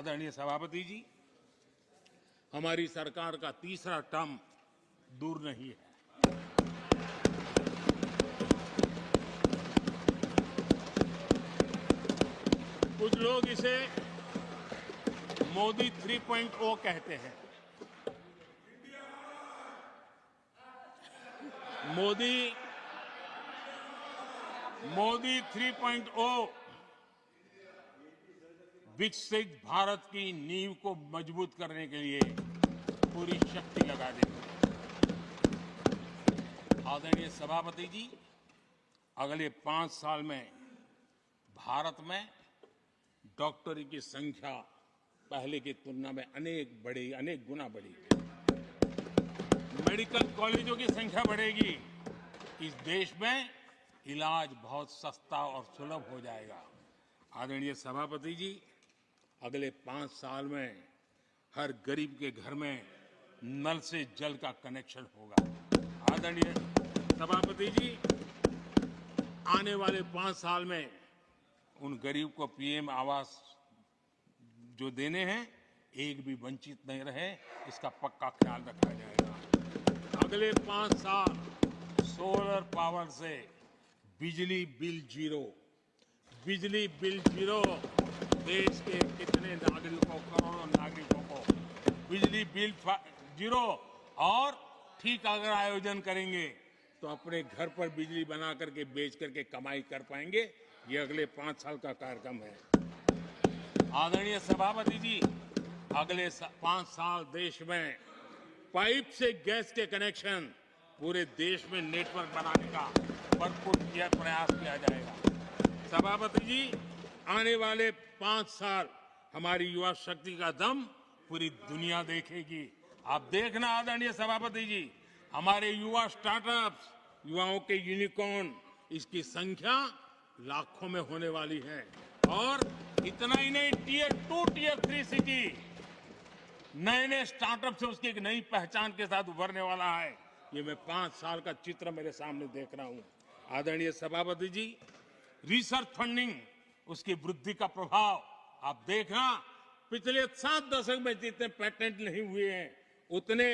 आदरणीय सभापति जी, हमारी सरकार का तीसरा टर्म दूर नहीं है। कुछ लोग इसे मोदी 3.0 कहते हैं। मोदी 3.0 विकसित भारत की नींव को मजबूत करने के लिए पूरी शक्ति लगा देंगे। आदरणीय सभापति जी, अगले 5 साल में भारत में डॉक्टरी की संख्या पहले की तुलना में अनेक गुना बढ़ेगी। मेडिकल कॉलेजों की संख्या बढ़ेगी। इस देश में इलाज बहुत सस्ता और सुलभ हो जाएगा। आदरणीय सभापति जी, अगले 5 साल में हर गरीब के घर में नल से जल का कनेक्शन होगा। आदरणीय सभापति जी, आने वाले 5 साल में उन गरीब को पीएम आवास जो देने हैं, एक भी वंचित नहीं रहे, इसका पक्का ख्याल रखा जाएगा। अगले 5 साल सोलर पावर से बिजली बिल जीरो। देश के कितने नागरिकों, करोड़ों नागरिकों को बिजली बिल जीरो। और ठीक अगर आयोजन करेंगे तो अपने घर पर बिजली बना करके बेच करके कमाई कर पाएंगे। ये अगले 5 साल का कार्यक्रम है। आदरणीय सभापति जी, अगले 5 साल देश में पाइप से गैस के कनेक्शन पूरे देश में नेटवर्क बनाने का भरपूर प्रयास किया जाएगा। सभापति जी, आने वाले 5 साल हमारी युवा शक्ति का दम पूरी दुनिया देखेगी। आप देखना आदरणीय सभापति जी, हमारे युवा स्टार्टअप्स, युवाओं के यूनिकॉर्न, इसकी संख्या लाखों में होने वाली है। और इतना ही नहीं, टियर 2, टियर 3 सिटी नए स्टार्टअप से उसकी एक नई पहचान के साथ उभरने वाला है। ये मैं 5 साल का चित्र मेरे सामने देख रहा हूं। आदरणीय सभापति जी, रिसर्च फंडिंग, उसकी वृद्धि का प्रभाव आप देखना। पिछले 7 दशक में जितने पेटेंट नहीं हुए हैं, उतने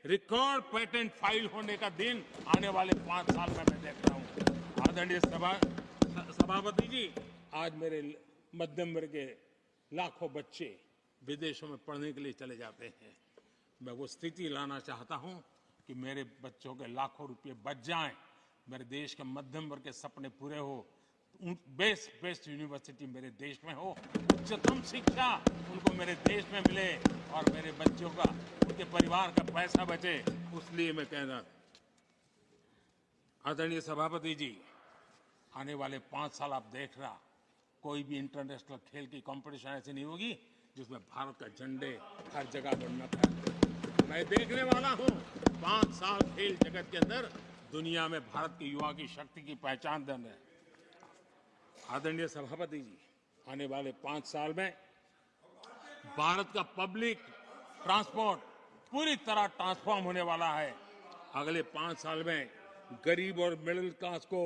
रिकॉर्ड पेटेंट फाइल होने का दिन आने वाले 5 साल में मैं देख रहा हूं। आदरणीय सभापति जी, आज मेरे मध्यम वर्ग के लाखों बच्चे विदेशों में पढ़ने के लिए चले जाते हैं। मैं वो स्थिति लाना चाहता हूं कि मेरे बच्चों के लाखों रुपए बच जाएं, मेरे देश के मध्यम वर्ग के सपने पूरे हो, बेस्ट यूनिवर्सिटी मेरे देश में हो, उच्चतम शिक्षा उनको मेरे देश में मिले और मेरे बच्चों का, उनके परिवार का पैसा बचे। उसलिए मैं कह रहा। आदरणीय सभापति जी, आने वाले 5 साल आप देख रहा, कोई भी इंटरनेशनल खेल की कंपटीशन ऐसी नहीं होगी जिसमें भारत का झंडे हर जगह बढ़ना था। मैं देखने वाला हूं 5 साल खेल जगत के अंदर दुनिया में भारत के युवा की शक्ति की पहचान देने। आदरणीय सभापति जी, आने वाले 5 साल में भारत का पब्लिक ट्रांसपोर्ट पूरी तरह ट्रांसफॉर्म होने वाला है। अगले 5 साल में गरीब और मिडिल क्लास को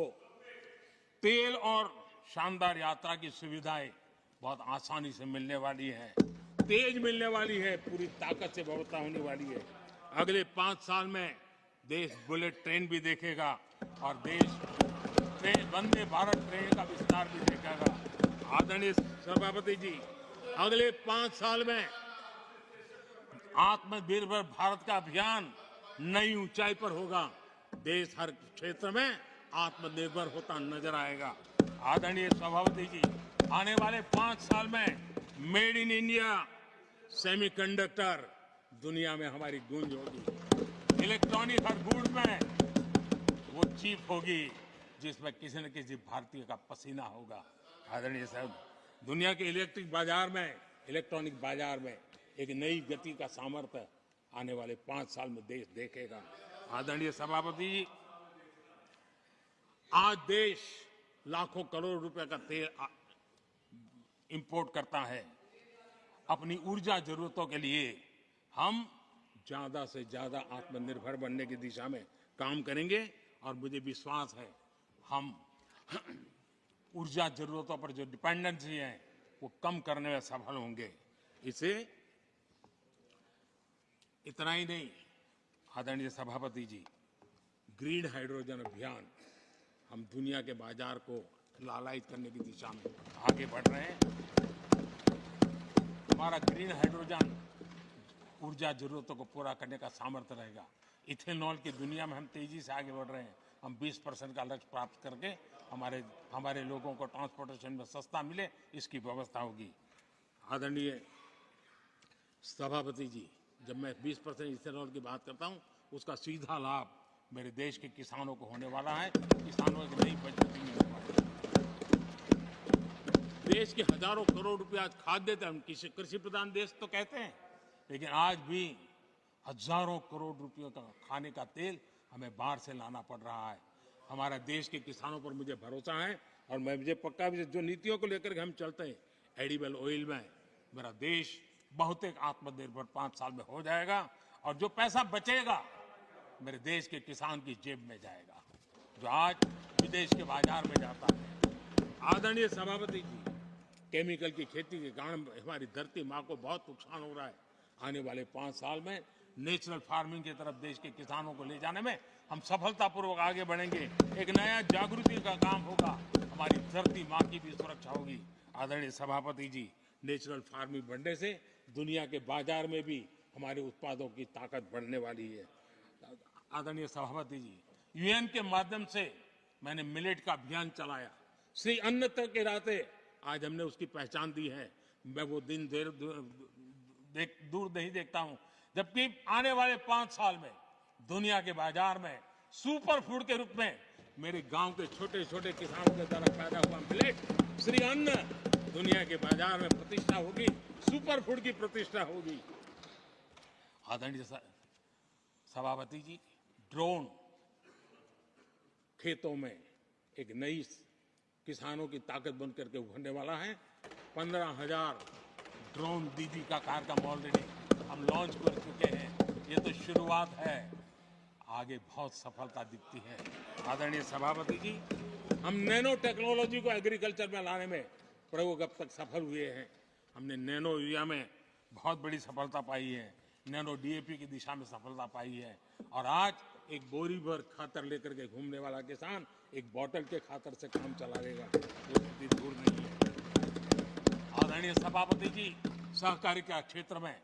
तेल और शानदार यात्रा की सुविधाएं बहुत आसानी से मिलने वाली है, तेज मिलने वाली है, पूरी ताकत से व्यवस्था होने वाली है। अगले 5 साल में देश बुलेट ट्रेन भी देखेगा और देश वंदे भारत ट्रेन का विस्तार भी देखेगा। आदरणीय सभापति जी, अगले 5 साल में आत्मनिर्भर भारत का अभियान नई ऊंचाई पर होगा। देश हर क्षेत्र में आत्मनिर्भर होता नजर आएगा। आदरणीय सभापति जी, आने वाले 5 साल में मेड इन इंडिया सेमीकंडक्टर दुनिया में हमारी गूंज होगी। इलेक्ट्रॉनिक हर गुड्स में वो चीप होगी जिसमें किसी न किसी भारतीय का पसीना होगा। आदरणीय साहब, दुनिया के इलेक्ट्रॉनिक बाजार में एक नई गति का सामर्थ्य आने वाले 5 साल में देश देखेगा। आदरणीय सभापति जी, आज देश लाखों करोड़ रुपए का तेल इंपोर्ट करता है। अपनी ऊर्जा जरूरतों के लिए हम ज्यादा से ज्यादा आत्मनिर्भर बनने की दिशा में काम करेंगे और मुझे विश्वास है हम ऊर्जा जरूरतों पर जो डिपेंडेंसी है वो कम करने में सफल होंगे। इसे इतना ही नहीं, आदरणीय सभापति जी, ग्रीन हाइड्रोजन अभियान, हम दुनिया के बाजार को लालायित करने की दिशा में आगे बढ़ रहे हैं। हमारा ग्रीन हाइड्रोजन ऊर्जा जरूरतों को पूरा करने का सामर्थ्य रहेगा। इथेनॉल की दुनिया में हम तेजी से आगे बढ़ रहे हैं। हम 20% का लक्ष्य प्राप्त करके हमारे लोगों को ट्रांसपोर्टेशन में सस्ता मिले, इसकी व्यवस्था होगी। आदरणीय सभापति जी, जब मैं 20% इथेनॉल की बात करता हूं, उसका सीधा लाभ मेरे देश के किसानों को होने वाला है। किसानों की नई बचत मिलने वाली है। देश के हजारों करोड़ रुपए आज खाद्य तेल, हम कृषि प्रधान देश तो कहते हैं, लेकिन आज भी हजारों करोड़ रुपयों का खाने का तेल हमें बाहर से लाना पड़ रहा है। हमारा देश के किसानों पर मुझे भरोसा है और मुझे पक्का भी, जो नीतियों को लेकर के हम चलते हैं, एडिबल ऑयल में मेरा देश बहुत एक आत्मनिर्भर 5 साल में हो जाएगा और जो पैसा बचेगा मेरे देश के किसान की जेब में जाएगा, जो आज विदेश के बाजार में जाता है। आदरणीय सभापति जी, केमिकल की खेती के कारण हमारी धरती माँ को बहुत नुकसान हो रहा है। आने वाले 5 साल में नेचुरल फार्मिंग की तरफ देश के किसानों को ले जाने में हम सफलतापूर्वक आगे बढ़ेंगे। एक नया जागृति का काम होगा, हमारी धरती माँ की भी सुरक्षा होगी। आदरणीय सभापति जी, नेचुरल फार्मिंग बढ़ने से दुनिया के बाजार में भी हमारे उत्पादों की ताकत बढ़ने वाली है। आदरणीय सभापति जी, यूएन के माध्यम से मैंने मिलेट का अभियान चलाया। श्री अन्न तक के रास्ते आज हमने उसकी पहचान दी है। मैं वो दिन दूर नहीं देखता हूं, जबकि आने वाले 5 साल में दुनिया के बाजार में सुपर फूड के रूप में मेरे गांव के छोटे छोटे किसानों के द्वारा पैदा हुआ मिलेट, श्री अन्न, दुनिया के बाजार में प्रतिष्ठा होगी, सुपर फूड की प्रतिष्ठा होगी। आदरणीय सभापति जी, ड्रोन खेतों में एक नई किसानों की ताकत बन करके उभरने वाला है। 15,000 ड्रोन दीदी का कार्यक्रम ऑलरेडी हम लॉन्च कर चुके हैं। ये तो शुरुआत है, आगे बहुत सफलता दिखती है। आदरणीय सभापति जी, हम नैनो टेक्नोलॉजी को एग्रीकल्चर में लाने में प्रयोग अब तक सफल हुए हैं। हमने नैनो यूरिया में बहुत बड़ी सफलता पाई है, नैनो डीएपी की दिशा में सफलता पाई है, और आज एक बोरी भर खातर लेकर के घूमने वाला किसान एक बोतल के खातर से काम चला लेगा, वो स्थिति दूर नहीं है। आदरणीय सभापति जी, सहकारिता क्षेत्र में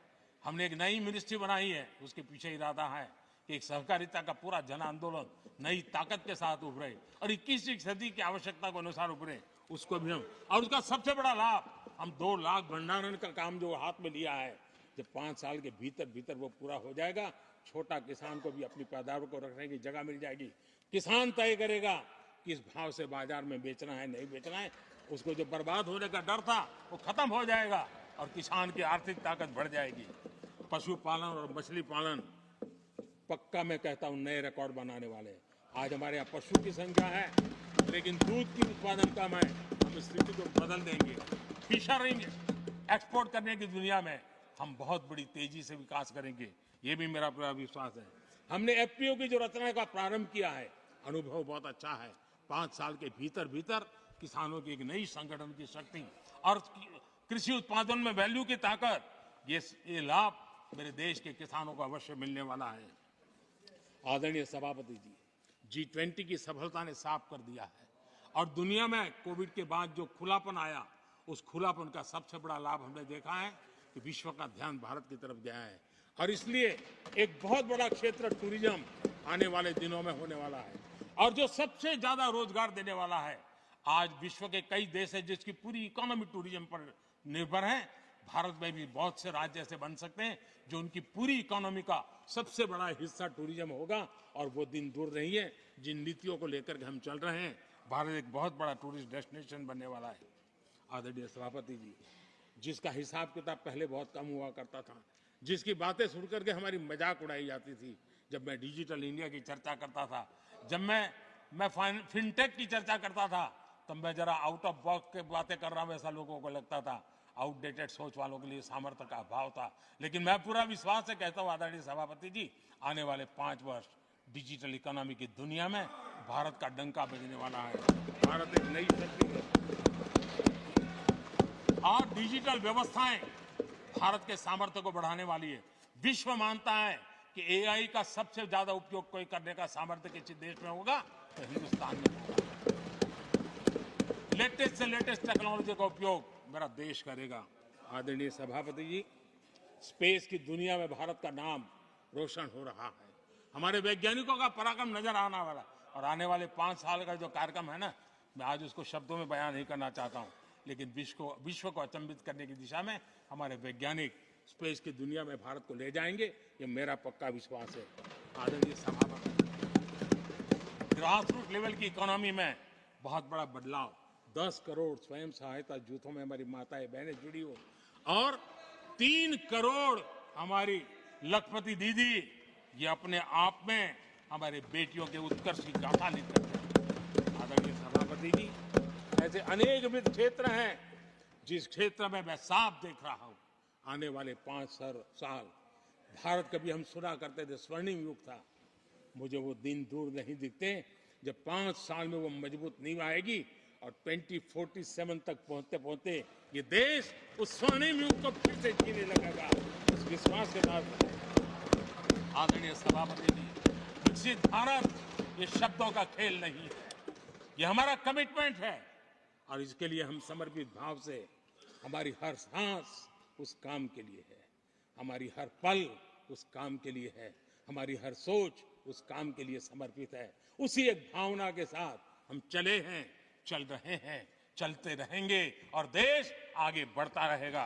हमने एक नई मिनिस्ट्री बनाई है। उसके पीछे इरादा है कि एक सहकारिता का पूरा जन आंदोलन नई ताकत के साथ उभरे और 21वीं सदी की आवश्यकता के अनुसार उभरे, उसको भी हम, और उसका सबसे बड़ा लाभ, हम 2 लाख भंडारण का काम जो हाथ में लिया है, जब 5 साल के भीतर वो पूरा हो जाएगा, छोटा किसान को भी अपनी पैदावार को रखने की जगह मिल जाएगी। किसान तय करेगा किस भाव से बाजार में बेचना है, नहीं बेचना है। उसको जो बर्बाद होने का डर था वो खत्म हो जाएगा और किसान की आर्थिक ताकत बढ़ जाएगी। पशुपालन और मछली पालन पक्का मैं कहता हूं नए रिकॉर्ड बनाने वाले। आज हमारे यहाँ पशु की संख्या है, लेकिन दूध की उत्पादन कम है। हम इस स्थिति को बदल देंगे। फिशरिंग एक्सपोर्ट करने की दुनिया में हम बहुत बड़ी तेजी से विकास करेंगे, ये भी मेरा पूरा विश्वास है। हमने एफपीओ की जो रचना का प्रारंभ किया है, अनुभव बहुत अच्छा है। 5 साल के भीतर किसानों की एक नई संगठन की शक्ति और कृषि उत्पादन में वैल्यू की ताकत, ये लाभ मेरे देश के किसानों को अवश्य मिलने वाला है। आदरणीय सभापति जी, G20 की सफलता ने साफ कर दिया है और दुनिया में कोविड के बाद जो खुलापन आया, उस खुलापन का सबसे बड़ा लाभ हमने देखा है कि विश्व का ध्यान भारत की तरफ गया है और इसलिए एक बहुत बड़ा क्षेत्र टूरिज्म आने वाले दिनों में होने वाला है और जो सबसे ज्यादा रोजगार देने वाला है। आज विश्व के कई देश है जिसकी पूरी इकोनॉमी टूरिज्म पर निर्भर है। भारत में भी बहुत से राज्य ऐसे बन सकते हैं जो उनकी पूरी इकोनॉमी का सबसे बड़ा हिस्सा टूरिज्म होगा और वो दिन दूर नहीं है जिन नीतियों को लेकर के हम चल रहे हैं। भारत एक बहुत बड़ा टूरिस्ट डेस्टिनेशन बनने वाला है। आदरणीय सभापति जी, जिसका हिसाब किताब पहले बहुत कम हुआ करता था, जिसकी बातें सुन करके हमारी मजाक उड़ाई जाती थी, जब मैं डिजिटल इंडिया की चर्चा करता था, जब मैं फिनटेक की चर्चा करता था, तब मैं जरा आउट ऑफ बॉक्स के बातें कर रहा हूं ऐसा लोगों को लगता था। आउटडेटेड सोच वालों के लिए सामर्थ्य का अभाव था, लेकिन मैं पूरा विश्वास से कहता हूं आदरणीय सभापति जी, आने वाले 5 वर्ष डिजिटल इकोनॉमी की दुनिया में भारत का डंका बजने वाला है। भारत एक नई शक्ति है और डिजिटल व्यवस्थाएं भारत के सामर्थ्य को बढ़ाने वाली है। विश्व मानता है कि एआई का सबसे ज्यादा उपयोग कोई करने का सामर्थ्य किसी देश में होगा तो हिंदुस्तान में होगा। लेटेस्ट से लेटेस्ट टेक्नोलॉजी का उपयोग मेरा देश करेगा। आदरणीय सभापति जी, स्पेस की दुनिया में भारत का नाम रोशन हो रहा है। हमारे वैज्ञानिकों का पराक्रम नजर आने वाला और आने वाले 5 साल का जो कार्यक्रम है ना, मैं आज उसको शब्दों में बयान नहीं करना चाहता हूं, लेकिन विश्व को अचंभित करने की दिशा में हमारे वैज्ञानिक स्पेस की दुनिया में भारत को ले जाएंगे, ये मेरा पक्का विश्वास है। आदरणीय सभापति, ग्रासरूट लेवल की इकोनॉमी में बहुत बड़ा बदलाव, 10 करोड़ स्वयं सहायता जूथों में हमारी माताएं बहनें जुड़ी हो और 3 करोड़ हमारी लखपति दीदी, ये अपने आप में हमारे बेटियों के उत्कर्ष की गाथा लिखते हैं। आदरणीय सभापति जी, ऐसे अनेक विविध क्षेत्र हैं जिस क्षेत्र में मैं साफ देख रहा हूं आने वाले 5 साल भारत, कभी हम सुना करते थे स्वर्णिम युग था, मुझे वो दिन दूर नहीं दिखते जब 5 साल में वो मजबूत नींव आएगी और 2047 तक पहुंचते पहुंचते ये देश उस स्वर्णिम युग को फिर से जीने लगेगा। इस विश्वास के साथ आदरणीय सभापति जी, विकसित भारत ये शब्दों का खेल नहीं है, ये हमारा कमिटमेंट है और इसके लिए हम समर्पित भाव से, हमारी हर सांस उस काम के लिए है, हमारी हर पल उस काम के लिए है, हमारी हर सोच उस काम के लिए समर्पित है। उसी एक भावना के साथ हम चले हैं, चल रहे हैं, चलते रहेंगे और देश आगे बढ़ता रहेगा।